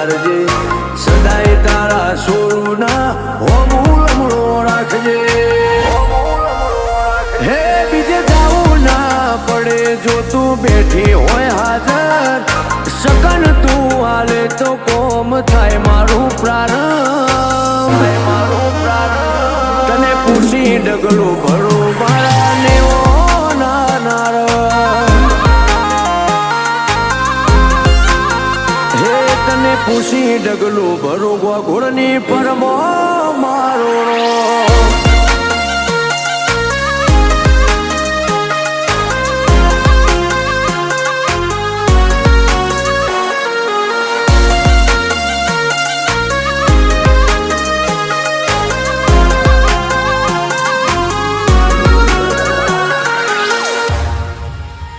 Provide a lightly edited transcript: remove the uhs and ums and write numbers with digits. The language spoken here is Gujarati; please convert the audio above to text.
વધારજે સદાય તારા સોરુના હોમું લમણો રાખજે હે બીજે જાવું ના પડે જો તું બેઠી હોય હાજર સકન તું હાલે તો કોમ થાય મારું પ્રારંભ તને પૂછી ડગલું ભરું મારા નેવો નાનાર હે તને પૂછી ડગલું ભરું ગોળની પરમો મારો